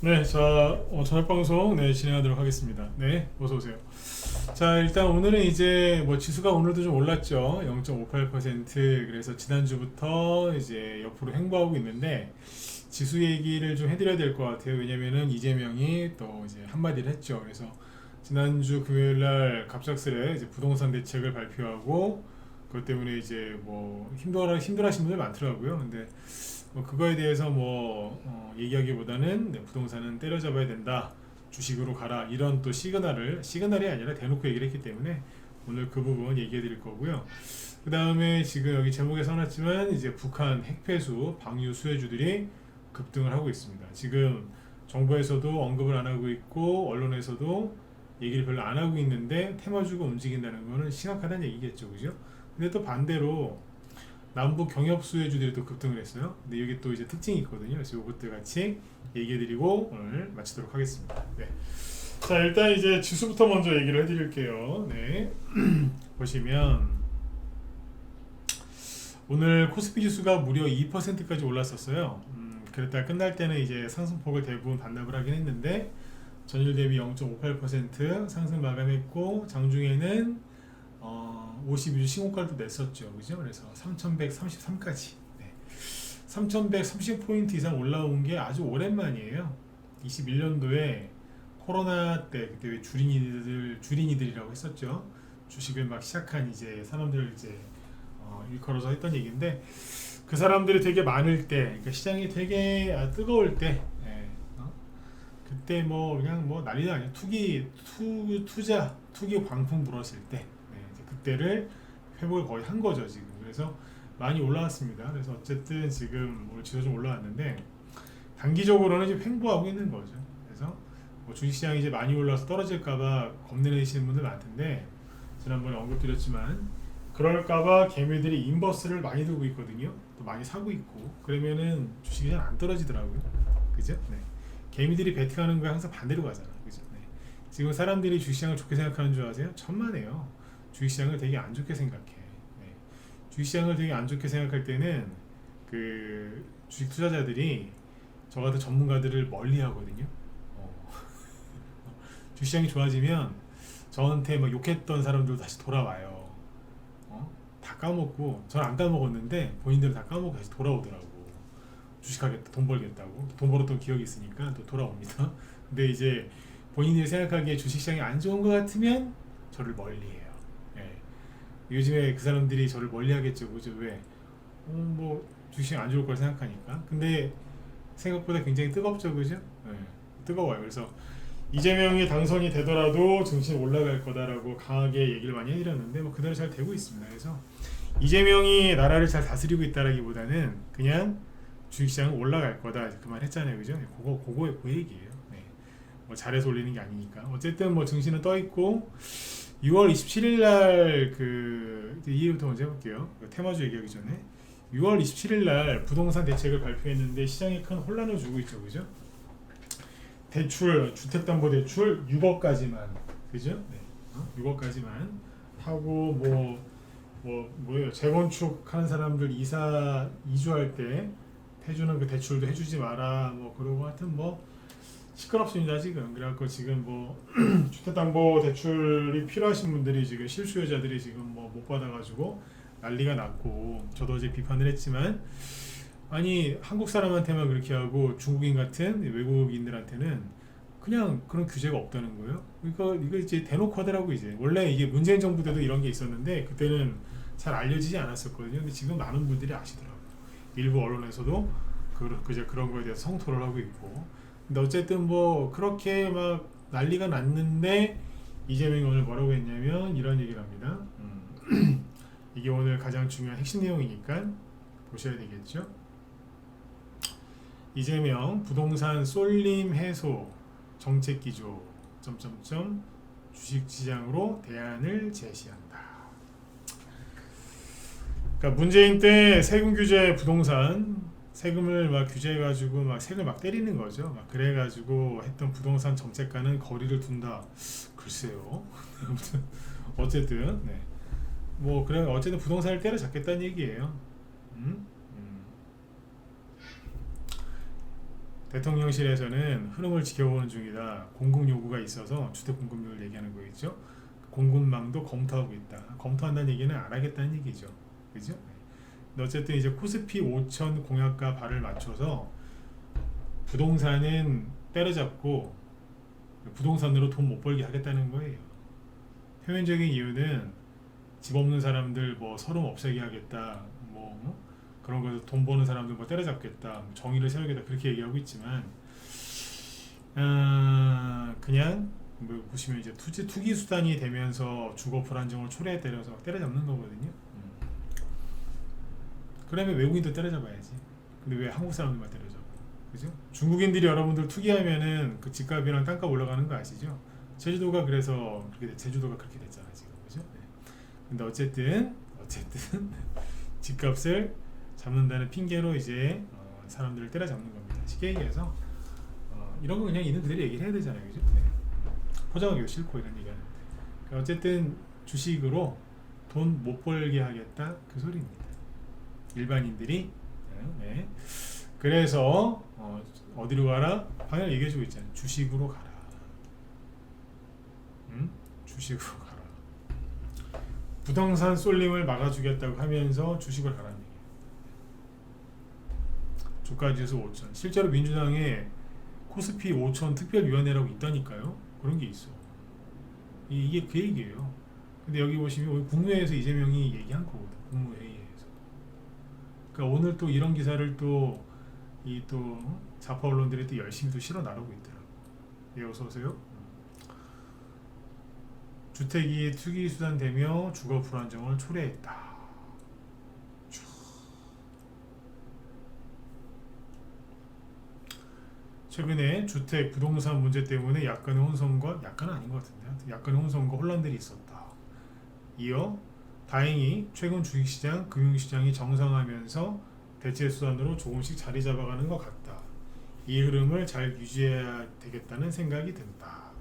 네, 자, 저녁 방송 진행하도록 하겠습니다. 네, 어서 오세요. 자, 일단 오늘은 이제 뭐 지수가 오늘도 좀 올랐죠. 0.58%. 그래서 지난주부터 이제 옆으로 횡보하고 있는데 지수 얘기를 좀 해드려야 될 것 같아요. 왜냐면은 이재명이 또 이제 한마디를 했죠. 그래서 지난주 금요일 날 갑작스레 이제 부동산 대책을 발표하고 그것 때문에 이제 뭐 힘들어하시는 분들 많더라고요. 근데 뭐 그거에 대해서 얘기하기보다는 네, 부동산은 때려잡아야 된다. 주식으로 가라. 이런 또 시그널이 아니라 대놓고 얘기를 했기 때문에 오늘 그 부분 얘기해 드릴 거고요. 그 다음에 지금 여기 제목에 써놨지만 이제 북한 핵폐수 방류 수혜주들이 급등을 하고 있습니다. 지금 정부에서도 언급을 안 하고 있고 언론에서도 얘기를 별로 안 하고 있는데 테마주가 움직인다는 거는 심각하다는 얘기겠죠, 그죠? 근데 또 반대로 남북 경협 수혜주들이 또 급등을 했어요. 근데 여기 또 이제 특징이 있거든요. 그래서 이것들 같이 얘기해드리고 오늘 마치도록 하겠습니다. 네. 자, 일단 이제 지수부터 먼저 얘기를 해드릴게요. 네. 보시면 오늘 코스피 지수가 무려 2%까지 올랐었어요. 그랬다 끝날 때는 이제 상승폭을 대부분 반납을 하긴 했는데 전일 대비 0.58% 상승 마감했고 장중에는 52주 신고가도 냈었죠. 그죠? 그래서 3133까지. 네. 3130포인트 이상 올라온 게 아주 오랜만이에요. 21년도에 코로나 때 그때 왜 주린이들이라고 했었죠. 주식을 막 시작한 이제 사람들 이제 일컬어서 했던 얘기인데 그 사람들이 되게 많을 때, 그러니까 시장이 되게 뜨거울 때, 예, 그때 뭐 그냥 뭐 난리도 아니에요. 투기 광풍 불었을 때. 그때를 회복을 거의 한 거죠 지금. 그래서 많이 올라왔습니다. 그래서 어쨌든 지금 오늘 지수 좀 올라왔는데 단기적으로는 지금 횡보하고 있는 거죠. 그래서 뭐 주식시장이 이제 많이 올라서 떨어질까봐 겁내시는 분들 많던데 지난번에 언급드렸지만 그럴까봐 개미들이 인버스를 많이 들고 있거든요. 또 많이 사고 있고 그러면은 주식이 잘 안 떨어지더라고요. 그죠? 네. 개미들이 베팅하는 거에 항상 반대로 가잖아. 그죠? 네. 지금 사람들이 주식시장을 좋게 생각하는 줄 아세요? 천만에요. 주식시장을 되게 안 좋게 생각해. 네. 주식시장을 되게 안 좋게 생각할 때는 그 주식 투자자들이 저 같은 전문가들을 멀리 하거든요. 주식시장이 좋아지면 저한테 막 욕했던 사람들도 다시 돌아와요. 다 까먹고, 저는 안 까먹었는데 본인들은 다 까먹고 다시 돌아오더라고. 주식하겠다, 돈 벌겠다고. 돈 벌었던 기억이 있으니까 또 돌아옵니다. 근데 이제 본인들이 생각하기에 주식시장이 안 좋은 것 같으면 저를 멀리해요. 예. 요즘에 그 사람들이 저를 멀리하겠죠, 그죠? 왜? 뭐 주식 안 좋을 걸 생각하니까. 근데 생각보다 굉장히 뜨겁죠, 그죠? 예. 뜨거워요. 그래서 이재명이 당선이 되더라도 증시 올라갈 거다라고 강하게 얘기를 많이 해드렸는데 뭐 그대로 잘 되고 있습니다. 그래서 이재명이 나라를 잘 다스리고 있다라기보다는 그냥 주식시장은 올라갈 거다 그 말 했잖아요, 그죠? 그 얘기예요. 네. 뭐 잘해서 올리는 게 아니니까. 어쨌든 뭐 증시는 떠 있고 6월 27일 날 이해부터 먼저 해볼게요. 테마주 얘기하기 전에 6월 27일 날 부동산 대책을 발표했는데 시장에 큰 혼란을 주고 있죠, 그죠? 대출, 주택담보대출 6억까지만, 그죠? 네. 6억까지만 하고 뭐예요? 재건축하는 사람들 이주할 때 해주는 그 대출도 해주지 마라. 뭐 그러고 하여튼 뭐 시끄럽습니다 지금. 그래갖고 지금 뭐 주택담보대출이 필요하신 분들이 지금 실수요자들이 지금 뭐 못 받아가지고 난리가 났고 저도 어제 비판을 했지만. 아니 한국 사람한테만 그렇게 하고 중국인 같은 외국인들한테는 그냥 그런 규제가 없다는 거예요. 그러니까 이거 이제 대놓고 하더라고. 이제 원래 이게 문재인 정부 때도 이런 게 있었는데 그때는 잘 알려지지 않았었거든요. 근데 지금 많은 분들이 아시더라고요. 일부 언론에서도 그런 거에 대해서 성토를 하고 있고. 근데 어쨌든 뭐 그렇게 막 난리가 났는데 이재명이 오늘 뭐라고 했냐면 이런 얘기를 합니다. 이게 오늘 가장 중요한 핵심 내용이니까 보셔야 되겠죠. 이재명 부동산 쏠림 해소 정책 기조 주식시장으로 대안을 제시한다. 그러니까 문재인 때 세금 규제 부동산 세금을 막 규제해가지고 막 세금 막 때리는 거죠. 막 그래가지고 했던 부동산 정책과는 거리를 둔다. 글쎄요. 어쨌든 네. 뭐 그래 어쨌든 부동산을 때려잡겠다는 얘기예요. 대통령실에서는 흐름을 지켜보는 중이다. 공급 요구가 있어서 주택 공급률 얘기하는 거겠죠. 공급망도 검토하고 있다. 검토한다는 얘기는 안 하겠다는 얘기죠. 그죠? 근데 어쨌든 이제 코스피 5천 공약과 발을 맞춰서 부동산은 때려잡고 부동산으로 돈 못 벌게 하겠다는 거예요. 표면적인 이유는 집 없는 사람들 뭐 서름 없애게 하겠다. 뭐 그런 거에서 돈 버는 사람들 뭐 때려잡겠다. 뭐 정의를 세우겠다. 그렇게 얘기하고 있지만 그냥 뭐 보시면 이제 투기 수단이 되면서 주거 불안정을 초래에 때려서 때려잡는 거거든요. 그러면 외국인도 때려잡아야지. 근데 왜 한국 사람들만 때려잡아? 그죠? 중국인들이 여러분들 투기하면은 그 집값이랑 땅값 올라가는 거 아시죠? 제주도가 그래서 제주도가 그렇게 됐잖아 지금, 그죠? 네. 근데 어쨌든 집값을 잡는다는 핑계로 이제 사람들을 때려잡는 겁니다. 쉽게 얘기해서 이런 거 그냥 있는 그대로 얘기를 해야 되잖아요, 그죠? 네. 포장하기가 싫고 이런 얘기하는데 어쨌든 주식으로 돈 못 벌게 하겠다 그 소리입니다. 일반인들이. 네. 그래서 어디로 가라? 방향 얘기해주고 있잖아요. 주식으로 가라. 주식으로 가라. 부동산 쏠림을 막아주겠다고 하면서 주식을 가라는 얘기예요. 주가지수 5천. 실제로 민주당에 코스피 5천 특별위원회라고 있다니까요. 그런 게 있어. 이게 그 얘기예요. 근데 여기 보시면 국무회의에서 이재명이 얘기한 거거든. 국무회의에서. 그러니까 오늘 또 이런 기사를 또 좌파 언론들이 또 열심히 또 실어 나르고 있더라고. 예, 어서 오세요. 주택이 투기 수단 되며 주거 불안정을 초래했다. 최근에 주택 부동산 문제 때문에 약간의 혼선과 약간은 아닌 것 같은데 약간의 혼선과 혼란들이 있었다. 이어 다행히 최근 주식시장, 금융시장이 정상화하면서 대체 수단으로 조금씩 자리 잡아가는 것 같다. 이 흐름을 잘 유지해야 되겠다는 생각이 든다.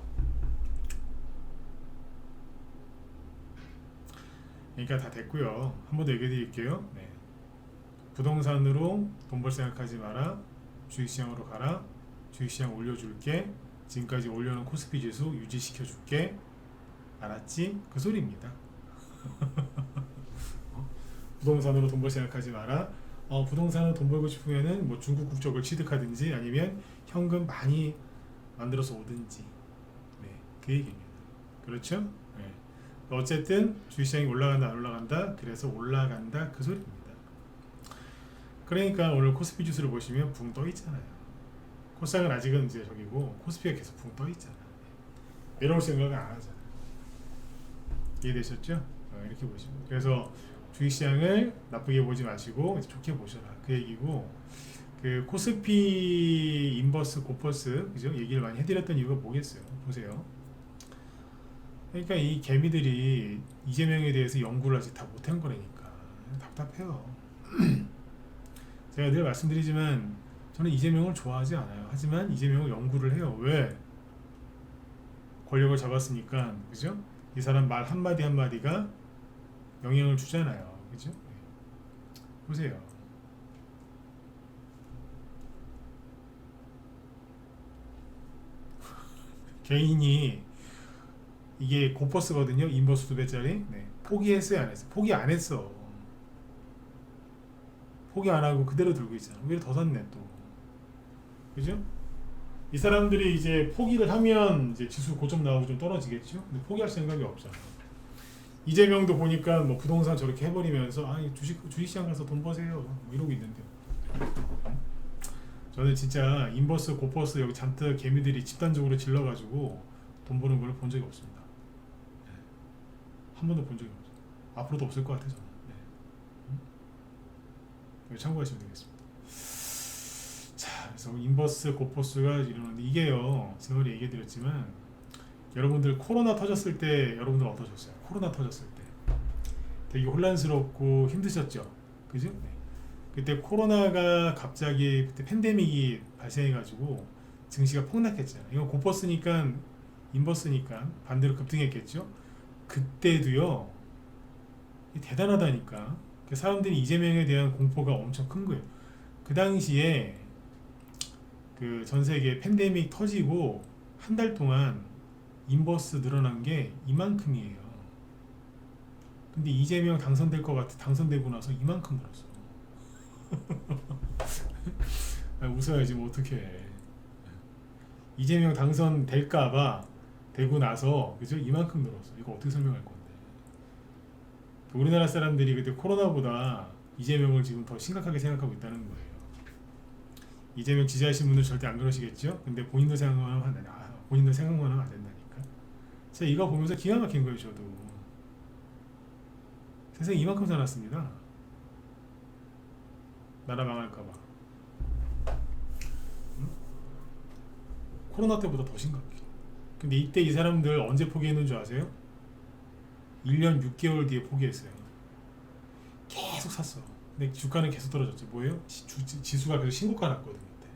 그러니까 다 됐고요. 한 번 더 얘기해 드릴게요. 네. 부동산으로 돈 벌 생각하지 마라. 주식시장으로 가라. 주식시장 올려줄게. 지금까지 올려놓은 코스피 지수 유지시켜줄게. 알았지? 그 소리입니다. 부동산으로 돈 벌 생각하지 마라. 부동산으로 돈 벌고 싶으면은 뭐 중국 국적을 취득하든지 아니면 현금 많이 만들어서 오든지. 네, 그 얘기입니다. 그렇죠? 네. 어쨌든 주식시장이 올라간다 안 올라간다 그래서 올라간다 그 소리입니다. 그러니까 오늘 코스피 지수를 보시면 붕 떠 있잖아요. 코스닥은 아직은 이제 저기고 코스피가 계속 붕 떠 있잖아. 내려올 생각은 안 하잖아. 이해되셨죠? 이렇게 보시면 그래서 주식시장을 나쁘게 보지 마시고 좋게 보셔라 그 얘기고 그 코스피 인버스 고퍼스 그죠? 얘기를 많이 해드렸던 이유가 뭐겠어요? 보세요. 그러니까 이 개미들이 이재명에 대해서 연구를 아직 다 못한 거라니까 답답해요. 제가 늘 말씀드리지만 저는 이재명을 좋아하지 않아요. 하지만 이재명을 연구를 해요. 왜? 권력을 잡았으니까 그죠? 이 사람 말 한마디 한마디가 영향을 주잖아요. 그죠? 보세요. 개인이 이게 고퍼스거든요. 인버스 2배짜리. 네. 포기했어요? 안 했어요? 포기 안 했어. 포기 안 하고 그대로 들고 있잖아. 오히려 더 샀네 또. 그죠? 이 사람들이 이제 포기를 하면 이제 지수 고점 나오고 좀 떨어지겠죠? 근데 포기할 생각이 없잖아. 이재명도 보니까 뭐 부동산 저렇게 해버리면서 주식시장 가서 돈 버세요 뭐 이러고 있는데 저는 진짜 인버스 고퍼스 여기 잔뜩 개미들이 집단적으로 질러가지고 돈 버는 걸 본 적이 없습니다. 네. 한 번도 본 적이 없어요. 앞으로도 없을 것 같아요 저는. 네. 참고하시면 되겠습니다. 자, 그래서 인버스 고퍼스가 이러는데 이게요 제가 얘기해드렸지만 여러분들 코로나 터졌을 때 여러분들 어떠셨어요? 코로나 터졌을 때 되게 혼란스럽고 힘드셨죠? 그죠? 네. 그때 코로나가 갑자기 그때 팬데믹이 발생해가지고 증시가 폭락했잖아요. 이건 고퍼스니까 인버스니까 반대로 급등했겠죠? 그때도요 대단하다니까 사람들이 이재명에 대한 공포가 엄청 큰 거예요. 그 당시에 그 전 세계 팬데믹 터지고 한 달 동안 인버스 늘어난 게 이만큼이에요. 근데 이재명 당선될 것 같아. 당선되고 나서 이만큼 늘었어. 웃어야지 뭐 어떡해. 이재명 당선될까봐 되고 나서 그죠? 이만큼 늘었어. 이거 어떻게 설명할 건데. 우리나라 사람들이 그때 코로나보다 이재명을 지금 더 심각하게 생각하고 있다는 거예요. 이재명 지지하시는 분들 절대 안 그러시겠죠? 근데 본인들 생각만 하면 안 된다. 본인들 생각만 하면 안 된다니까. 제가 이거 보면서 기가 막힌 거예요. 저도 세상에 이만큼 살았습니다. 나라 망할까봐. 응? 코로나 때보다 더 심각해. 근데 이때 이 사람들 언제 포기했는 줄 아세요? 1년 6개월 뒤에 포기했어요. 계속 샀어. 근데 주가는 계속 떨어졌죠. 뭐예요? 지수가 계속 신고가 났거든요. 그때.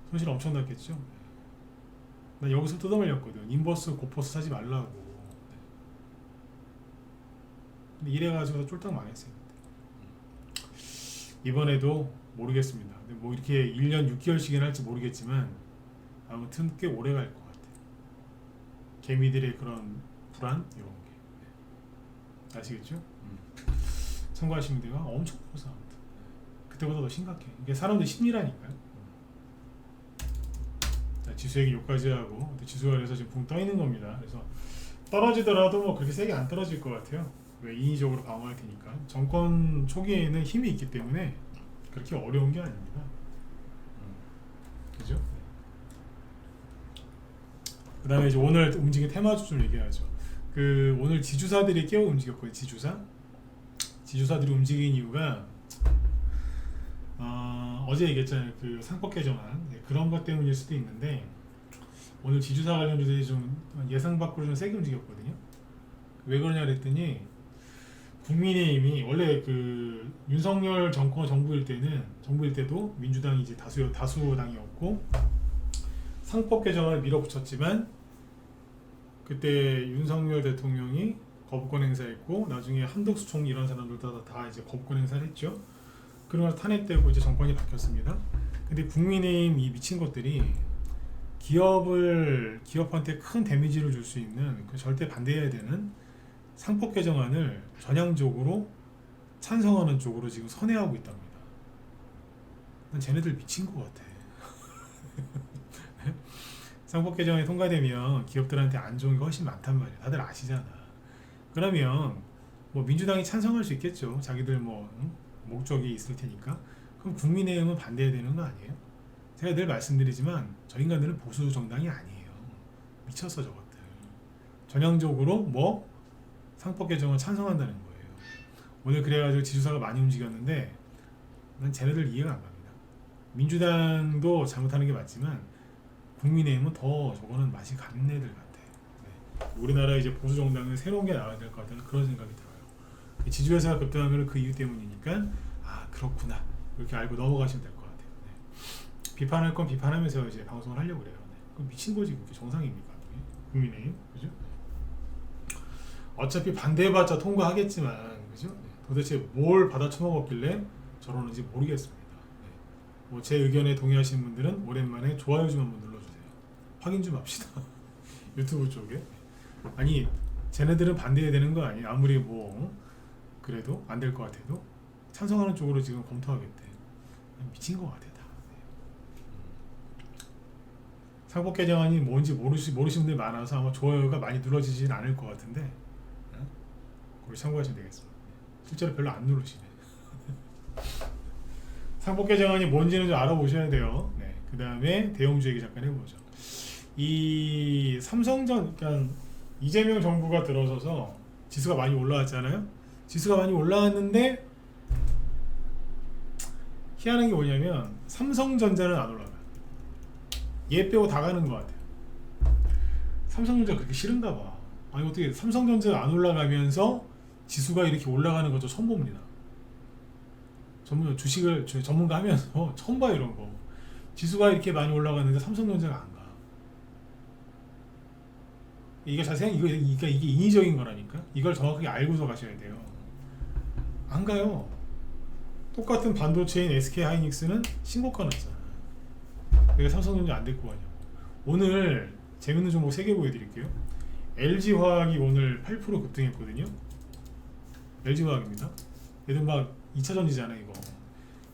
손실 엄청 났겠죠? 나 여기서 뜯어말렸거든. 인버스 고퍼스 사지 말라고. 근데 이래가지고 쫄딱 망했어요. 이번에도 모르겠습니다. 근데 뭐 이렇게 1년 6개월씩이나 할지 모르겠지만 아무튼 꽤 오래 갈 것 같아요. 개미들의 그런 불안 이런 게. 아시겠죠? 참고하시면 돼요. 엄청 커서 아무튼 그때보다 더 심각해. 이게 사람들 심리라니까요. 자, 지수 얘기 여기까지 하고 지수가 그래서 지금 붕 떠 있는 겁니다. 그래서 떨어지더라도 뭐 그렇게 세게 안 떨어질 것 같아요. 왜 인위적으로 방어할 테니까. 정권 초기에는 힘이 있기 때문에 그렇게 어려운 게 아닙니다. 그죠? 그 다음에 이제 오늘 움직인 테마주 좀 얘기하죠. 그 오늘 지주사들이 깨어 움직였거든요. 지주사들이 움직인 이유가 어제 얘기했잖아요. 그 상법 개정안 그런 것 때문일 수도 있는데 오늘 지주사 관련주들이 좀 예상 밖으로 좀 세게 움직였거든요. 왜 그러냐 그랬더니 국민의힘이 원래 그 윤석열 정부일 때도 민주당이 이제 다수당이었고 상법 개정을 밀어붙였지만 그때 윤석열 대통령이 거부권 행사했고 나중에 한덕수 총리 이런 사람들도 다 이제 거부권 행사를 했죠. 그러면서 탄핵되고 이제 정권이 바뀌었습니다. 근데 국민의힘 이 미친 것들이 기업한테 큰 데미지를 줄 수 있는 그 절대 반대해야 되는 상법 개정안을 전향적으로 찬성하는 쪽으로 지금 선회하고 있답니다. 난 쟤네들 미친 것 같아. 상법 개정이 통과되면 기업들한테 안 좋은 게 훨씬 많단 말이야. 다들 아시잖아. 그러면 뭐 민주당이 찬성할 수 있겠죠. 자기들 뭐 목적이 있을 테니까. 그럼 국민의힘은 반대해야 되는 거 아니에요? 제가 늘 말씀드리지만 저 인간들은 보수 정당이 아니에요. 미쳤어 저것들. 전향적으로 뭐 상법 개정을 찬성한다는 거예요. 오늘 그래가지고 지주사가 많이 움직였는데 난 쟤네들 이해가 안 갑니다. 민주당도 잘못하는 게 맞지만 국민의힘은 더 저거는 맛이 가는 애들 같아. 네. 우리나라 이제 보수 정당은 새로운 게 나와야 될 것 같다는 그런 생각이 들어요. 지주회사가 급등한 건 그 이유 때문이니까 아 그렇구나 이렇게 알고 넘어가시면 될 것 같아요. 네. 비판할 건 비판하면서 이제 방송을 하려고 그래요. 네. 그럼 미친 거지 그게 정상입니까? 그게? 국민의힘 그죠? 어차피 반대해봤자 통과하겠지만 그죠? 네. 도대체 뭘 받아 처먹었길래 저러는지 모르겠습니다. 네. 뭐 제 의견에 동의하시는 분들은 오랜만에 좋아요 좀 한번 눌러주세요. 확인 좀 합시다. 유튜브 쪽에. 아니 쟤네들은 반대해야 되는 거 아니에요? 아무리 뭐 그래도 안 될 것 같아도 찬성하는 쪽으로 지금 검토하겠대. 미친 것 같아 다. 상법 개정안이 뭔지 모르시는 분들이 많아서 아마 좋아요가 많이 눌러지진 않을 것 같은데 그걸 참고하시면 되겠습니다. 실제로 별로 안 누르시네. 상법 개정안이 뭔지는 좀 알아보셔야 돼요. 네. 그 다음에 대형주 얘기 잠깐 해보죠. 이 그러니까 이재명 정부가 들어서서 지수가 많이 올라왔잖아요. 지수가 많이 올라왔는데 희한한 게 뭐냐면 삼성전자는 안 올라가요. 얘 빼고 다 가는 것 같아요. 삼성전자 그렇게 싫은가 봐. 아니 어떻게 삼성전자 안 올라가면서 지수가 이렇게 올라가는 것도 처음 봅니다. 주식을 전문가 하면서 처음 봐요 이런 거. 지수가 이렇게 많이 올라갔는데 삼성전자가 안 가. 이게 이게 인위적인 거라니까. 이걸 정확하게 알고서 가셔야 돼요. 안 가요. 똑같은 반도체인 SK 하이닉스는 신고가 났잖아. 내가 삼성전자 안 데리고 가냐고. 오늘 재밌는 종목 3개 보여드릴게요. LG화학이 오늘 8% 급등했거든요. LG화학입니다. 얘들 막 2차전지잖아 이거.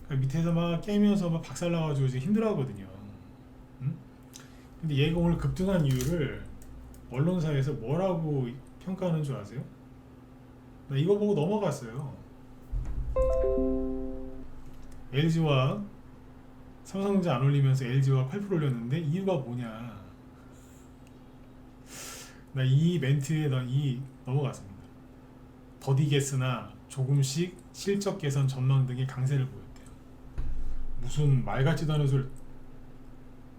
그러니까 밑에서 막 깨면서 막 박살나가지고 지금 힘들어하거든요. 응? 근데 얘가 오늘 급등한 이유를 언론사에서 뭐라고 평가하는 줄 아세요? 나 이거 보고 넘어갔어요. LG화학 삼성전자 안 올리면서 LG화학 8% 올렸는데 이유가 뭐냐? 나 이 멘트에 넘어갔습니다. 더디겠으나 조금씩 실적 개선 전망 등의 강세를 보였대요. 무슨 말 같지도 않은 소리.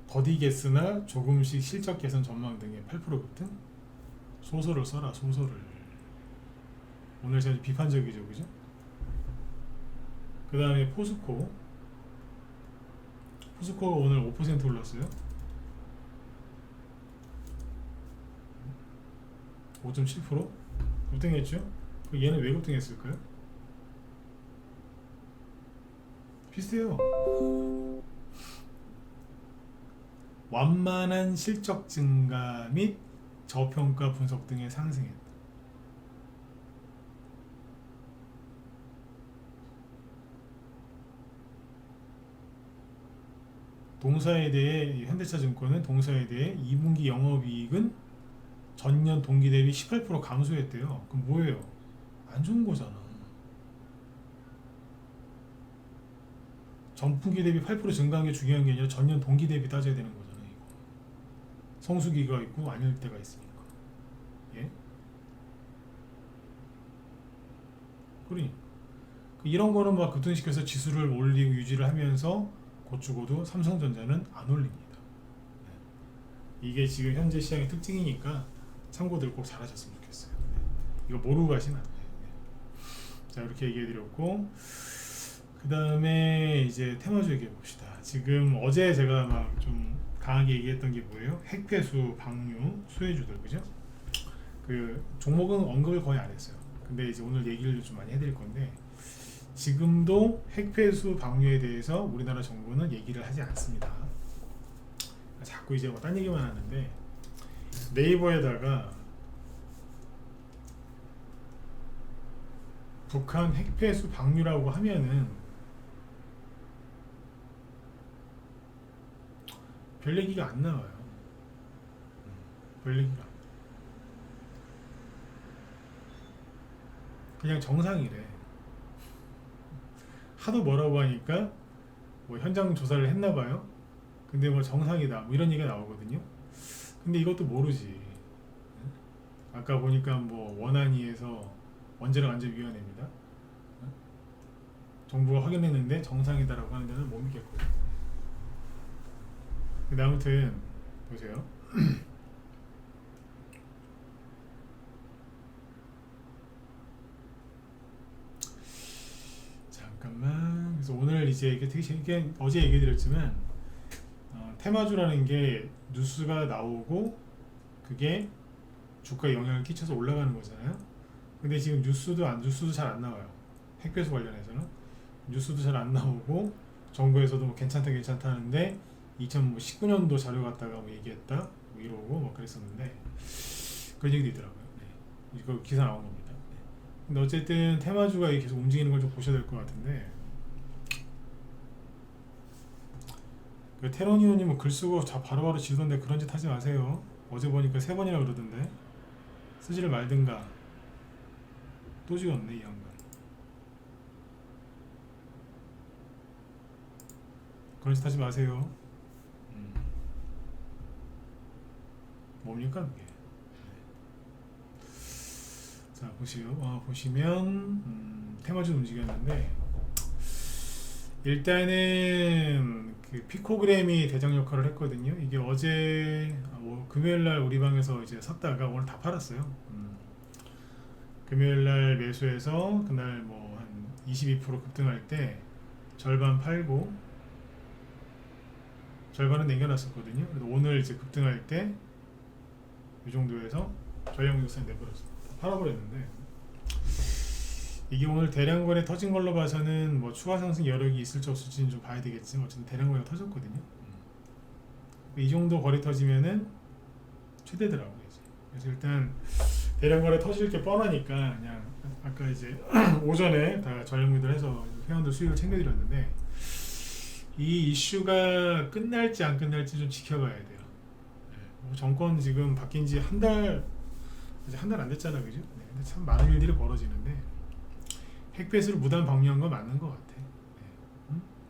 더디겠으나 조금씩 실적 개선 전망 등의 8% 급등? 소설을 써라, 소설을. 오늘 제가 비판적이죠, 그죠? 그 다음에 포스코가 오늘 5% 올랐어요. 5.7% 급등했죠? 얘는 왜 급등했을까요? 비슷해요. 완만한 실적 증가 및 저평가 분석 등의 상승했다. 동사에 대해 현대차증권은 동사에 대해 2분기 영업이익은 전년 동기 대비 18% 감소했대요. 그럼 뭐예요? 안 좋은 거잖아. 전분기 대비 8% 증가한 게 중요한 게 아니라 전년 동기 대비 따져야 되는 거잖아요. 이거. 성수기가 있고 아닐 때가 있으니까. 예? 그러니 이런 거는 막 급등시켜서 지수를 올리고 유지를 하면서 곧 죽어도 삼성전자는 안 올립니다. 네. 이게 지금 현재 시장의 특징이니까 참고들 꼭 잘하셨으면 좋겠어요. 네. 이거 모르고 가시면 안 돼요. 네. 자, 이렇게 얘기해드렸고, 그 다음에 이제 테마주 얘기해 봅시다. 지금 어제 제가 막 좀 강하게 얘기했던 게 뭐예요? 핵폐수, 방류, 수혜주들, 그죠? 그 종목은 언급을 거의 안 했어요. 근데 이제 오늘 얘기를 좀 많이 해드릴 건데, 지금도 핵폐수 방류에 대해서 우리나라 정부는 얘기를 하지 않습니다. 자꾸 이제 뭐 딴 얘기만 하는데, 네이버에다가 북한 핵폐수 방류라고 하면은 별 얘기가 안 나와요. 별 얘기가. 그냥 정상이래. 하도 뭐라고 하니까 뭐 현장 조사를 했나 봐요. 근데 뭐 정상이다 뭐 이런 얘기가 나오거든요. 근데 이것도 모르지. 아까 보니까 뭐 원안위에서 원자력 안전위원회입니다. 정부가 확인했는데 정상이다라고 하는 데는 못 믿겠거든요. 근데 아무튼 보세요. 잠깐만. 그래서 오늘 이제 이게 어제 얘기 드렸지만 테마주라는 게 뉴스가 나오고 그게 주가에 영향을 끼쳐서 올라가는 거잖아요. 근데 지금 뉴스도 잘 안 나와요. 핵배수 관련해서는 뉴스도 잘 안 나오고 정부에서도 뭐 괜찮다 하는데 2019년도 자료 갖다가 뭐 얘기했다 뭐 이러고 뭐 그랬었는데 그런 얘기도 있더라고요. 네. 이거 기사 나온 겁니다. 네. 근데 어쨌든 테마주가 계속 움직이는 걸 좀 보셔야 될 것 같은데, 그 테러니오님은 글 쓰고 바로바로 지우던데 그런 짓 하지 마세요. 어제 보니까 3번이나 그러던데. 쓰지를 말든가. 또 지웠네 이 양반. 그런 짓 하지 마세요. 뭡니까 그게. 자 보시면 테마주 움직였는데, 일단은 그 피코그램이 대장 역할을 했거든요. 이게 어제 금요일날 우리 방에서 이제 샀다가 오늘 다 팔았어요. 금요일날 매수해서 그날 뭐 한 22% 급등할 때 절반 팔고 절반은 남겨놨었거든요. 그래서 오늘 이제 급등할 때 이 정도에서 전략무역사에 내버렸습니다. 다 팔아버렸는데, 이게 오늘 대량거래 터진 걸로 봐서는 뭐 추가 상승 여력이 있을지 없을지는 좀 봐야 되겠지만 어쨌든 대량거래가 터졌거든요. 이 정도 거래 터지면은 최대더라고요. 이제. 그래서 일단 대량 거래 터질 게 뻔하니까 그냥 아까 이제 오전에 다 전략미들 해서 회원들 수익을 챙겨드렸는데 이 이슈가 끝날지 안 끝날지 좀 지켜봐야 돼요. 뭐 정권 지금 바뀐 지 한 달, 이제 한 달 안 됐잖아, 그죠? 네, 근데 참 많은 일들이 벌어지는데 핵배수를 무단 방류한 건 맞는 것 같아.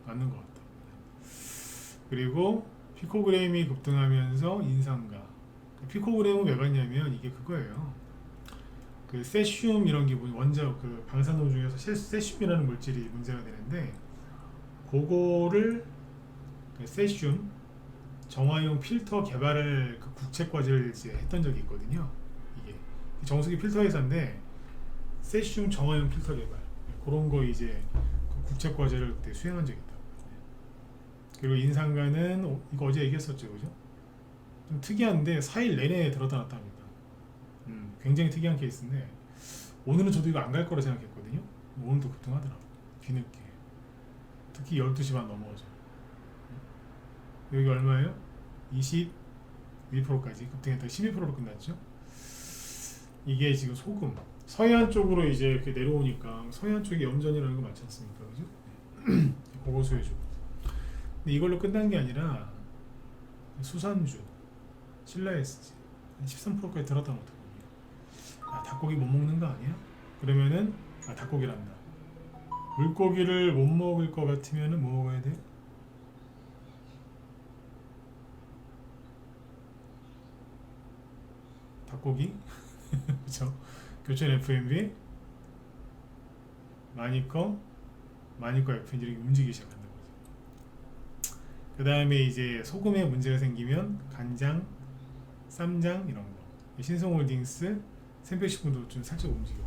맞는 것 같다. 그리고 피코그램이 급등하면서 인상가. 피코그램은 왜 봤냐면 이게 그거예요. 그 세슘 이런 게 원자 그 방사능 중에서 세슘이라는 물질이 문제가 되는데 그거를 그 세슘 정화용 필터 개발을 그 국책 과제를 이제 했던 적이 있거든요. 이게 정수기 필터 회사인데 세슘 정화용 필터 개발 그런 거 이제 그 국책 과제를 그때 수행한 적이 있다고. 그리고 인상가는 이거 어제 얘기했었죠, 그죠? 좀 특이한데 4일 내내 들었다 놨다 합니다. 굉장히 특이한 케이스인데 오늘은 저도 이거 안 갈 거라 생각했거든요. 오늘도 급등하더라고. 뒤늦게. 특히 12시 반 넘어가죠. 여기 얼마예요? 21%까지 급등했다가 12%로 끝났죠. 이게 지금 소금 서해안 쪽으로 이제 이렇게 내려오니까 서해안 쪽이 염전이라는 거 맞지 않습니까? 그죠? 그거 수혜주고. 근데 이걸로 끝난 게 아니라 수산주, 신라SG 13%까지 들었다 놓더군요. 아, 닭고기 못 먹는 거 아니야? 그러면은 닭고기란다. 물고기를 못 먹을 것 같으면은 뭐 먹어야 돼? 닭고기? 그쵸? 교촌 FMB 마니꺼 FMB 이렇게 움직이기 시작한다고. 그 다음에 이제 소금에 문제가 생기면 간장, 쌈장 이런 거. 신성홀딩스, 샘표식품도 좀 살짝 움직여.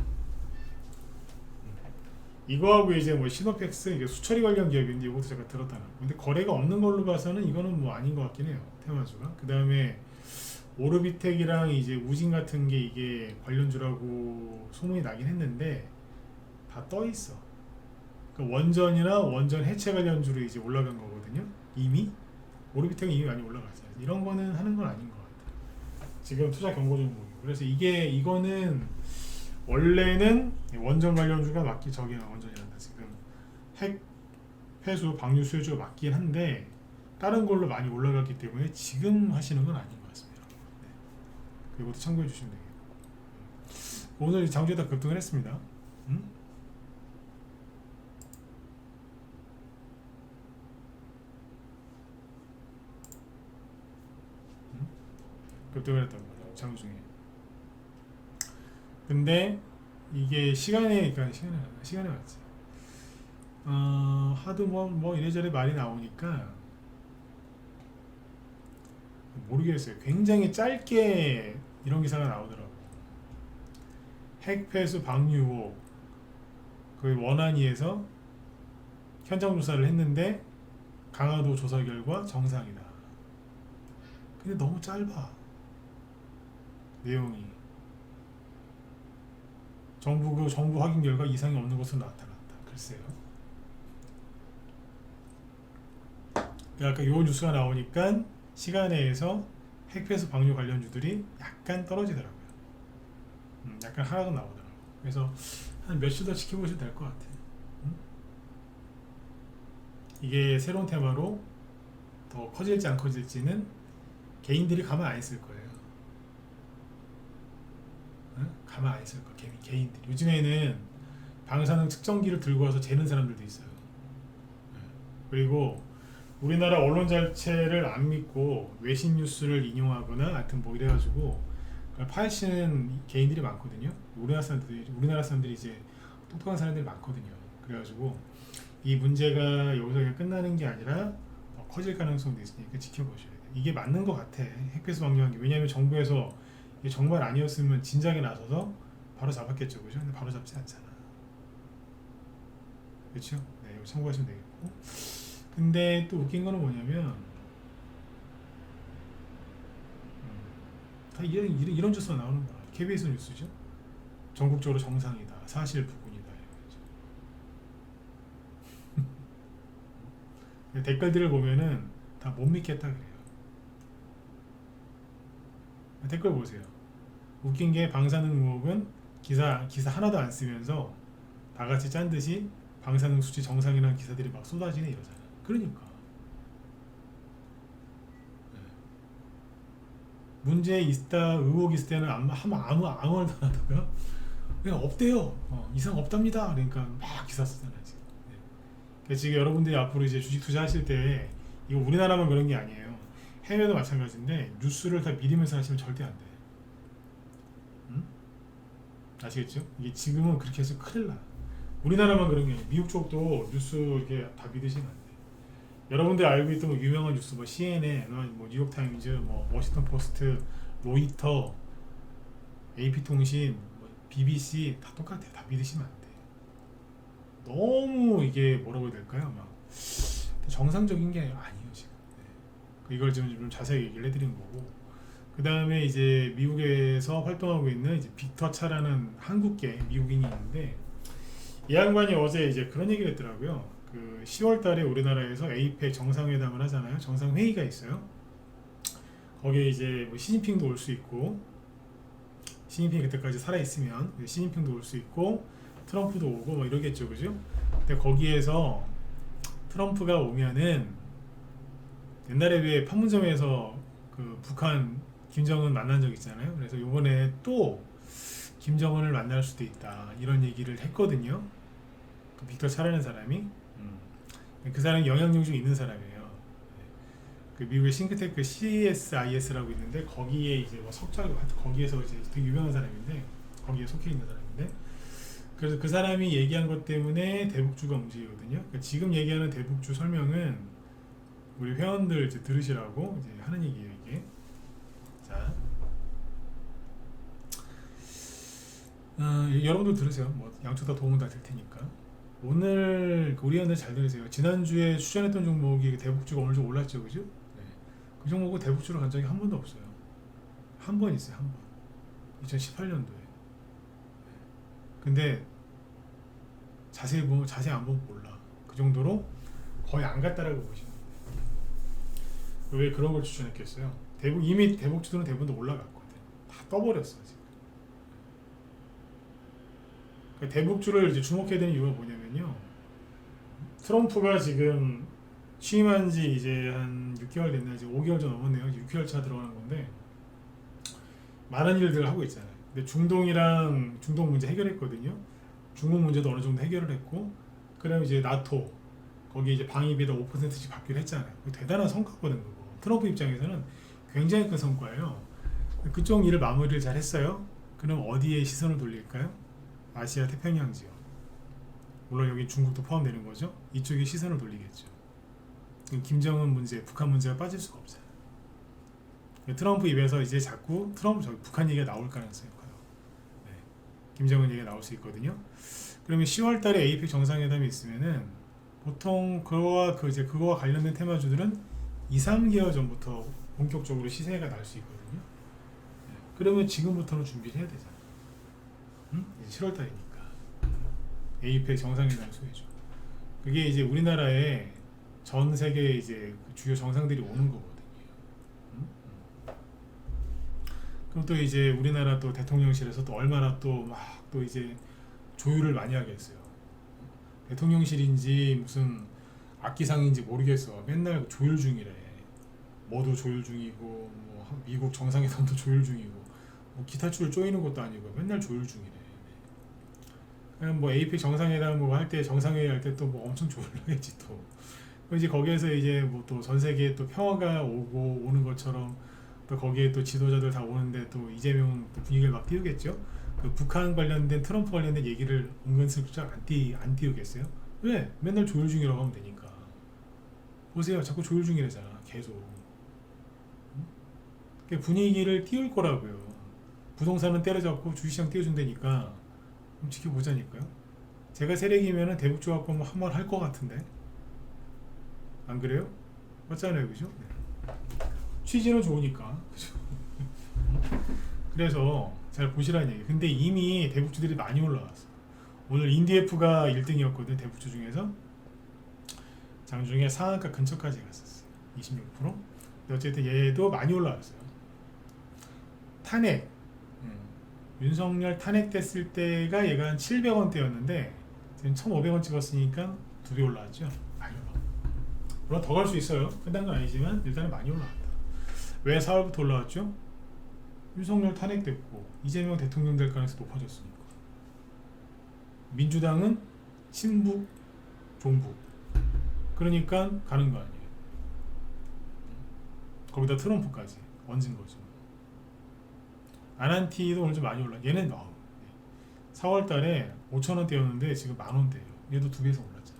이거하고 이제 뭐 시노펙스 이게 수처리 관련 기업인데 이것도 제가 들었다 놨고. 근데 거래가 없는 걸로 봐서는 이거는 뭐 아닌 것 같긴 해요. 테마주가. 그 다음에 오르비텍이랑 이제 우진 같은 게 이게 관련주라고 소문이 나긴 했는데 다 떠 있어. 그러니까 원전이나 원전 해체 관련주로 이제 올라간 거거든요. 이미 오르비텍은 이미 많이 올라갔어요. 이런 거는 하는 건 아닌 것 같아. 지금 투자 경고 종목이고. 그래서 이거는 원래는 원전 관련주가 맞기 저기가 원전이란다. 지금 핵 폐수 방류 수요주가 맞긴 한데 다른 걸로 많이 올라갔기 때문에 지금 하시는 건 아닌 것 같습니다. 네. 이것도 참고해 주시면 되겠네요. 오늘 장주에 다 급등을 했습니다. 급등을 했다고 말이에요. 장중에. 근데 이게 시간에 맞지. 하도 뭐 이래저래 말이 나오니까 모르겠어요. 굉장히 짧게 이런 기사가 나오더라고. 핵폐수 방류 의혹 그 원안위에서 현장 조사를 했는데 강화도 조사 결과 정상이다. 근데 너무 짧아. 내용이. 정부 확인 결과 이상이 없는 것으로 나타났다. 글쎄요. 아까 요 뉴스가 나오니까 시간에서 핵폐수 방류 관련주들이 약간 떨어지더라고요. 약간 하락은 나오더라고요. 그래서 한 며칠 더 지켜보시면 될 것 같아요. 이게 새로운 테마로 더 커질지 안 커질지는 개인들이 가만 안 있을 거예요. 가만 안 있을 거예요. 개인들이. 요즘에는 방사능 측정기를 들고 와서 재는 사람들도 있어요. 그리고 우리나라 언론 자체를 안 믿고 외신 뉴스를 인용하거나 하여튼 뭐 이래가지고 파헤치는 개인들이 많거든요. 우리나라 사람들이 이제 똑똑한 사람들이 많거든요. 그래가지고 이 문제가 여기서 그냥 끝나는 게 아니라 더 커질 가능성도 있으니까 지켜보셔야 돼요. 이게 맞는 것 같아. 핵폐수 방류한 게. 왜냐하면 정부에서 이게 정말 아니었으면 진작에 나서서 바로 잡았겠죠. 그죠? 근데 바로 잡지 않잖아. 그렇죠? 네, 이거 참고하시면 되겠고. 근데 또 웃긴 거는 뭐냐면 다 이런 뉴스가 나오는 거야. KBS 뉴스죠. 전국적으로 정상이다. 사실 부근이다. 댓글들을 보면은 다 못 믿겠다 그래요. 댓글 보세요. 웃긴 게 방사능 의혹은 기사 하나도 안 쓰면서 다 같이 짠 듯이 방사능 수치 정상이라는 기사들이 막 쏟아지네 이러잖아. 그러니까 네. 문제 있다 의혹 있을 때는 아무 말도 안 하다가 그냥 없대요. 이상 없답니다. 그러니까 막 기사 쓰잖아 지금. 네. 그래서 지금 여러분들이 앞으로 이제 주식 투자하실 때 이거 우리나라만 그런 게 아니에요. 해외도 마찬가지인데 뉴스를 다 믿으면서 하시면 절대 안 돼. 응? 아시겠죠? 이게 지금은 그렇게 해서 큰일 나. 우리나라만 그런 게 아니에요. 미국 쪽도 뉴스 이렇게 다 믿으시면 안 돼. 여러분들 알고 있던 뭐 유명한 뉴스 뭐 CNN, 뭐 뉴욕타임즈, 뭐 워싱턴 포스트, 로이터, AP통신, 뭐 BBC 다 똑같아. 다 믿으시면 안 돼. 너무 이게 뭐라고 해야 될까요? 막 정상적인 게 아니에요 지금. 네. 이걸 좀 자세히 얘기를 해드린 거고. 그 다음에 이제 미국에서 활동하고 있는 이제 빅터 차라는 한국계 미국인이 있는데 이 양반이 어제 이제 그런 얘기를 했더라고요. 그 10월 달에 우리나라에서 에이펙 정상회담을 하잖아요. 정상회의가 있어요. 거기에 이제 뭐 시진핑도 올 수 있고, 시진핑이 그때까지 살아있으면 시진핑도 올 수 있고, 트럼프도 오고 뭐 이러겠죠. 그죠? 근데 거기에서 트럼프가 오면은 옛날에 왜 판문점에서 그 북한 김정은 만난 적 있잖아요. 그래서 요번에 또 김정은을 만날 수도 있다. 이런 얘기를 했거든요. 그 빅터 차라는 사람이 그 사람이 영향력 좀 있는 사람이에요. 그 미국의 싱크탱크 CSIS라고 있는데 거기에 이제 뭐 석좌고 거기에서 이제 되게 유명한 사람인데 거기에 속해 있는 사람인데 그래서 그 사람이 얘기한 것 때문에 대북주가 움직이거든요. 그러니까 지금 얘기하는 대북주 설명은 우리 회원들 이제 들으시라고 이제 하는 얘기예요 이게. 자, 여러분들 들으세요. 뭐 양쪽 다 도움은 다 될 테니까. 오늘 우리 회원들 잘 들으세요. 지난주에 추천했던 종목이 대북주가 오늘 좀 올랐죠, 그죠? 네. 그 종목은 대북주로 간 적이 한 번도 없어요. 한 번 있어요, 한 번. 2018년도에. 근데 자세히 보면 자세히 안 보면 몰라. 그 정도로 거의 안 갔다라고 보시면 돼요. 왜 그런 걸 추천했겠어요? 이미 대북주들은 대부분 올라갔거든. 다 떠버렸어 지금. 그러니까 대북주를 이제 주목해야 되는 이유가 뭐냐면요. 트럼프가 지금 취임한 지 이제 한 6개월 됐나 이제 5개월 좀 넘었네요. 6개월 차 들어가는 건데 많은 일들을 하고 있잖아요. 근데 중동 문제 해결했거든요. 중국 문제도 어느 정도 해결을 했고, 그다음에 이제 나토 거기 이제 방위비에다 5%씩 받기로 했잖아요. 대단한 성과거든 그거. 트럼프 입장에서는 굉장히 큰 성과예요. 그쪽 일을 마무리를 잘 했어요. 그럼 어디에 시선을 돌릴까요? 아시아 태평양 지역. 물론 여기 중국도 포함되는 거죠. 이쪽에 시선을 돌리겠죠. 김정은 문제, 북한 문제가 빠질 수가 없어요. 트럼프 입에서 이제 자꾸 북한 얘기가 나올 가능성이 커요. 네. 김정은 얘기가 나올 수 있거든요. 그러면 10월 달에 에이펙 정상회담이 있으면은 보통 그거와 관련된 테마주들은 2, 3개월 전부터 본격적으로 시세가 날 수 있거든요. 네. 그러면 지금부터는 준비를 해야 되잖아요. 이제 7월 달이니까. 에이펙 정상회담 소개죠. 그게 이제 우리나라에 전 세계 이제 주요 정상들이 오는 거거든요. 그럼 또 이제 우리나라 또 대통령실에서 또 얼마나 또 막 또 이제 조율을 많이 하겠어요. 대통령실인지 무슨 악기상인지 모르겠어. 맨날 조율 중이래. 뭐도 조율 중이고 뭐 미국 정상회담도 조율 중이고 뭐 기타 줄 쪼이는 것도 아니고 맨날 조율 중이래. 그냥 뭐 APEC 정상회담 뭐 할 때 정상회의 할 때 또 뭐 엄청 조율을 하겠지 또. 이제 거기에서 이제 뭐 또 전 세계에 또 평화가 오는 것처럼 또 거기에 또 지도자들 다 오는데 또 이재명 또 분위기를 막 띄우겠죠. 그 북한 관련된 트럼프 관련된 얘기를 은근슬쩍 안 띄우겠어요? 왜? 맨날 조율 중이라고 하면 되니까. 보세요, 자꾸 조율 중이래잖아, 계속. 분위기를 띄울 거라고요. 부동산은 때려잡고 주식시장 띄워준다니까 좀 지켜보자니까요. 제가 세력이면은 대북주 갖고 뭐 한 번 할 것 같은데 안 그래요? 맞잖아요, 그죠? 네. 취지는 좋으니까, 그죠? 그래서 잘 보시라는 얘기. 근데 이미 대북주들이 많이 올라왔어. 오늘 인디에프가 1등이었거든 대북주 중에서. 장중에 상한가 근처까지 갔었어요. 26%. 근데 어쨌든 얘도 많이 올라왔어요. 탄핵 윤석열 탄핵됐을 때가 얘가 한 700원대였는데 지금 1,500원 찍었으니까 2배 올라왔죠. 많이 올라. 물론 더 갈 수 있어요. 끝난 건 아니지만 일단은 많이 올라왔다. 왜 4월부터 올라왔죠? 윤석열 탄핵됐고 이재명 대통령 될 가능성이 높아졌으니까. 민주당은 친북, 종북. 그러니까 가는 거 아니에요. 거기다 트럼프까지 얹은 거죠. 아난티도 오늘 좀 많이 올라. 얘는 4월 달에 5,000원대였는데 지금 10,000원대예요. 얘도 2배 이상 올랐잖아.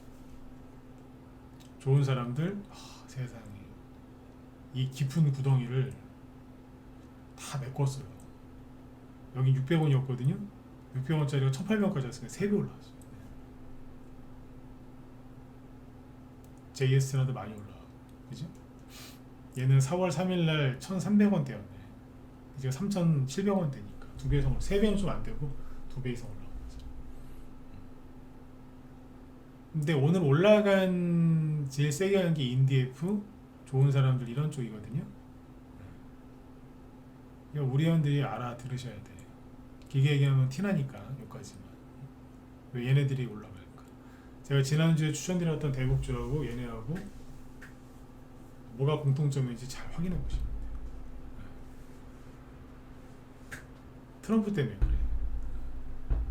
좋은 사람들 세상에 이 깊은 구덩이를 다 메꿨어요. 여기 600원이었거든요. 600원짜리가 1,800원까지 왔으니까 3배 올라왔어요. JS나도 많이 올라. 그죠? 얘는 4월 3일날 1,300원대였네. 이제 3,700원대니까 2배 이상, 3배는 좀 안 되고 2배 이상 올라간 거죠. 근데 오늘 올라간 제일 세게 한 게 인디F, 좋은 사람들 이런 쪽이거든요. 그러니까 우리 회원들이 알아들으셔야 돼. 길게 얘기하면 티나니까 여기까지만. 왜 얘네들이 올라갈까? 제가 지난주에 추천드렸던 대국주하고 얘네하고 뭐가 공통점인지 잘 확인해 보시면 돼요. 트럼프 때문에 그래.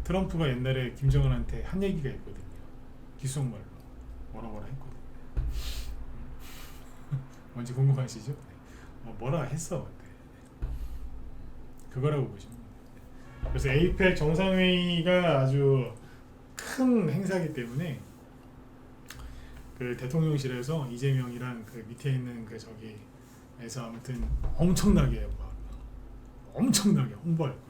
트럼프가 옛날에 김정은한테 한 얘기가 있거든요. 기속말로 뭐라 했거든요. 뭔지 궁금하시죠? 뭐라 했어 그때. 그거라고 보시면 돼요. 그래서 에이펙 정상회의가 아주 큰 행사이기 때문에 그 대통령실에서 이재명이랑 그 밑에 있는 그 저기에서 아무튼 엄청나게 홍보할 거예요.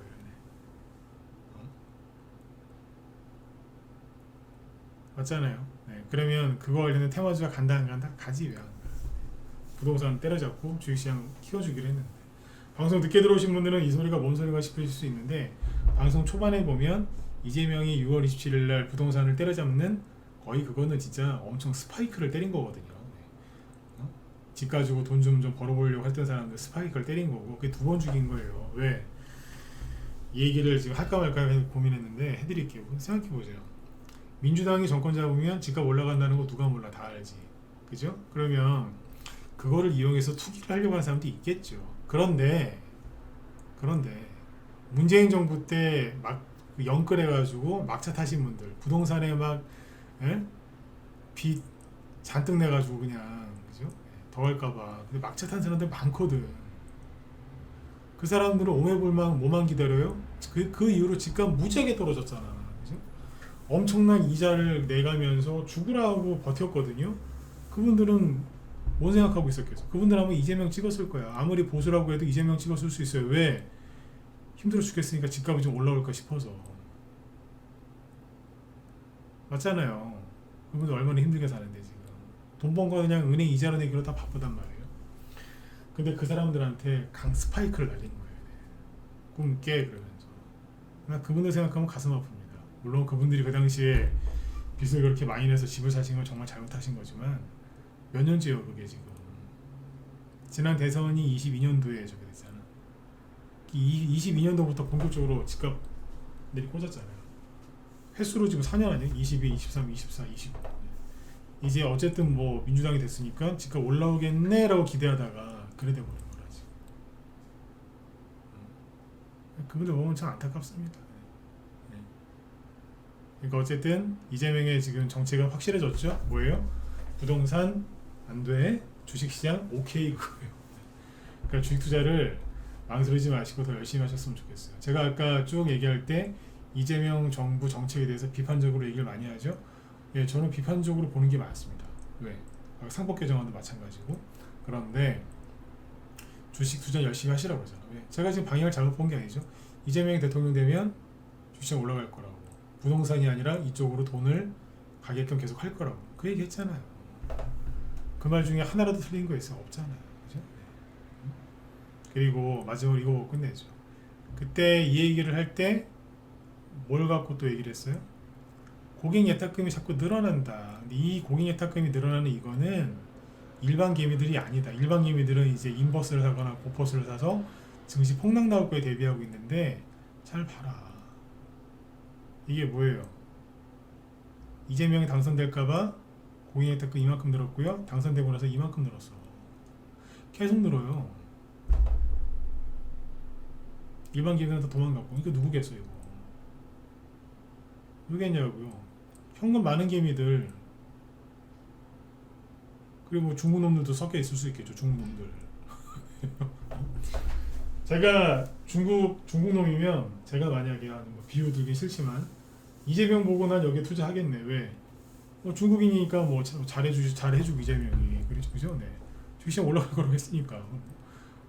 맞잖아요. 네, 그러면 그거 관련된 테마주가 간다 안 간다? 가지. 왜 안 가? 부동산 때려잡고 주식시장 키워주기로 했는데. 방송 늦게 들어오신 분들은 이 소리가 뭔 소리가 싶으실 수 있는데, 방송 초반에 보면 이재명이 6월 27일 날 부동산을 때려잡는, 거의 그거는 진짜 엄청 스파이크를 때린 거거든요. 집 가지고 돈 좀 벌어보려고 했던 사람들 스파이크를 때린 거고, 그게 2번 죽인 거예요. 왜? 이 얘기를 지금 할까 말까 고민했는데 해드릴게요. 생각해보세요. 민주당이 정권 잡으면 집값 올라간다는 거 누가 몰라? 다 알지. 그죠? 그러면 그거를 이용해서 투기를 하려고 하는 사람도 있겠죠. 그런데 문재인 정부 때 막 영끌해가지고 막차 타신 분들, 부동산에 막 빚 잔뜩 내가지고 그냥, 그죠? 더 할까봐. 근데 막차 탄 사람들 많거든. 그 사람들은 오매불망 뭐만 기다려요? 그 이후로 집값 무지하게 떨어졌잖아. 그죠? 엄청난 이자를 내가면서 죽으라고 버텼거든요. 그분들은 뭔 생각하고 있었겠어? 그분들 아마 이재명 찍었을 거야. 아무리 보수라고 해도 이재명 찍었을 수 있어요. 왜? 힘들어 죽겠으니까 집값이 좀 올라올까 싶어서. 맞잖아요. 그분들 얼마나 힘들게 사는데 지금. 돈 번 거 그냥 은행 이자로 내기로 다 바쁘단 말이에요. 근데 그 사람들한테 강 스파이크를 날린 거예요. 꿈 깨 그러면서. 나 그분들 생각하면 가슴 아픕니다. 물론 그분들이 그 당시에 빚을 그렇게 많이 내서 집을 사신 건 정말 잘못하신 거지만, 몇 년째요 그게 지금. 지난 대선이 22년도에 저게 됐잖아. 22년도부터 본격적으로 집값 내리꽂았잖아요. 횟수로 지금 4년 아니에요? 22, 23, 24, 25. 이제 어쨌든 뭐 민주당이 됐으니까 집값 올라오겠네 라고 기대하다가 그래 돼버린 거라 지금. 그분들 보면 참 안타깝습니다. 그러니까 어쨌든 이재명의 지금 정책은 확실해졌죠. 뭐예요? 부동산 안 돼, 주식시장 오케이 그거예요. 그러니까 주식 투자를 망설이지 마시고 더 열심히 하셨으면 좋겠어요. 제가 아까 쭉 얘기할 때 이재명 정부 정책에 대해서 비판적으로 얘기를 많이 하죠. 예, 저는 비판적으로 보는 게 많습니다. 왜? 상법 개정안도 마찬가지고. 그런데 주식 투자 열심히 하시라고 그러잖아요. 왜? 제가 지금 방향을 잘못 본 게 아니죠. 이재명이 대통령 되면 주식시장 올라갈 거라고. 부동산이 아니라 이쪽으로 돈을 가게끔 계속 할 거라고. 그 얘기 했잖아요. 그 말 중에 하나라도 틀린 거 있어요? 없잖아요. 그죠? 그리고 마지막으로 이거 보고 끝내죠. 그때 이 얘기를 할 때 뭘 갖고 또 얘기를 했어요? 고객 예탁금이 자꾸 늘어난다. 근데 이 고객 예탁금이 늘어나는 이거는 일반 개미들이 아니다. 일반 개미들은 이제 인버스를 사거나 고퍼스를 사서 증시 폭락 나올 거에 대비하고 있는데 잘 봐라. 이게 뭐예요? 이재명이 당선될까봐 공인의 특권 이만큼 늘었고요. 당선되고 나서 이만큼 늘었어. 계속 늘어요. 일반 기업들한테 도망갔고. 이거 누구겠어 이거? 누구겠냐고요. 현금 많은 개미들. 그리고 뭐 중국 놈들도 섞여 있을 수 있겠죠. 중국 놈들. 제가 중국 놈이면 제가 만약에 뭐 비유 들기 싫지만 이재명 보고 난 여기에 투자하겠네. 왜? 뭐 중국인이니까 뭐 잘해주고 이재명이 그죠? 네. 주식시장 올라갈 거라고 했으니까.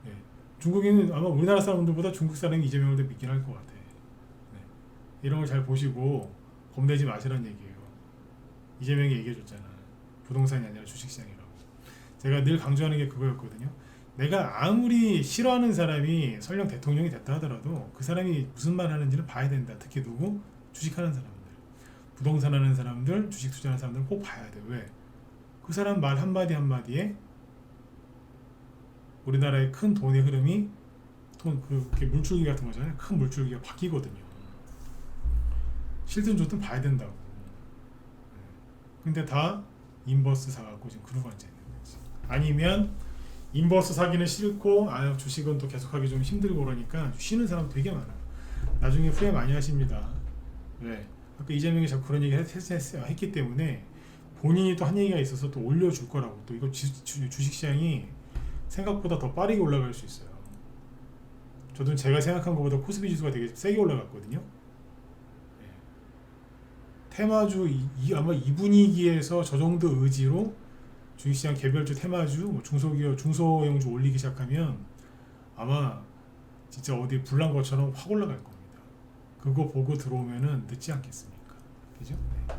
네. 중국인은 아마 우리나라 사람들보다 중국 사람이 이재명을 더 믿긴 할 것 같아. 네. 이런 걸 잘 보시고 겁내지 마시라는 얘기예요. 이재명이 얘기해줬잖아. 부동산이 아니라 주식시장이라고. 제가 늘 강조하는 게 그거였거든요. 내가 아무리 싫어하는 사람이 설령 대통령이 됐다 하더라도 그 사람이 무슨 말 하는지를 봐야 된다. 특히 누구? 주식하는 사람들. 부동산 하는 사람들, 주식 투자하는 사람들 꼭 봐야 돼. 왜? 그 사람 말 한마디 한마디에 우리나라의 큰 돈의 흐름이 그렇게 물줄기 같은 거잖아요. 큰 물줄기가 바뀌거든요. 싫든 좋든 봐야 된다고. 근데 다 인버스 사갖고 지금 그러고 앉아있는 거지. 아니면 인버스 사기는 싫고 주식은 또 계속하기 좀 힘들고 그러니까 쉬는 사람 되게 많아요. 나중에 후회 많이 하십니다. 왜? 아까 이재명이 자꾸 그런 얘기 했기 때문에 본인이 또 한 얘기가 있어서 또 올려줄 거라고. 또 이거 주식시장이 생각보다 더 빠르게 올라갈 수 있어요. 저도 제가 생각한 것보다 코스피 지수가 되게 세게 올라갔거든요. 테마주 아마 이 분위기에서 저 정도 의지로 주식시장 개별주 테마주 뭐 중소기업 중소형주 올리기 시작하면 아마 진짜 어디 불난 것처럼 확 올라갈 겁니다. 그거 보고 들어오면은 늦지 않겠습니까? 그죠? 네.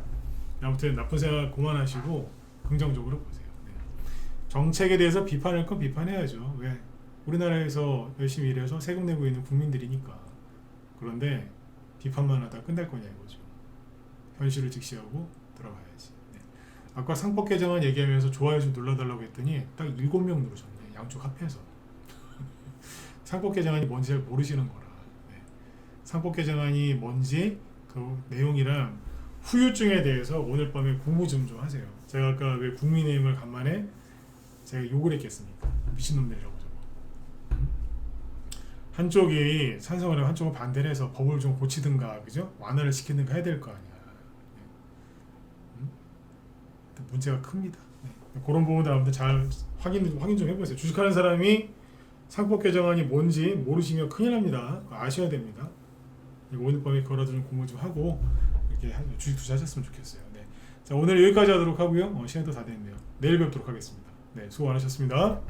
아무튼 나쁜 생각 그만하시고 긍정적으로 보세요. 네. 정책에 대해서 비판할 건 비판해야죠. 왜? 우리나라에서 열심히 일해서 세금 내고 있는 국민들이니까. 그런데 비판만 하다 끝날 거냐 이거죠. 현실을 직시하고 들어가야지. 네. 아까 상법 개정안 얘기하면서 좋아요 좀 눌러달라고 했더니 딱 7명 누르셨네. 양쪽 합해서. 상법 개정안이 뭔지 잘 모르시는 거라. 네. 상법 개정안이 뭔지 그 내용이랑 후유증에 대해서 오늘 밤에 공부 좀 하세요. 제가 아까 왜 국민의힘을 간만에 제가 욕을 했겠습니까? 미친놈들이라고 저거. 한쪽이 찬성을 하면 한쪽은 반대를 해서 법을 좀 고치든가 그죠? 완화를 시키든가 해야 될 거 아니야. 문제가 큽니다. 네. 그런 부분들 아무튼 잘 확인 좀 해보세요. 주식하는 사람이 상법 개정안이 뭔지 모르시면 큰일 납니다. 아셔야 됩니다. 오늘 밤에 그거라도 좀 공부 좀 하고 이렇게 주식 투자하셨으면 좋겠어요. 네. 자, 오늘 여기까지 하도록 하고요. 시간도 다 됐네요. 내일 뵙도록 하겠습니다. 네, 수고 많으셨습니다.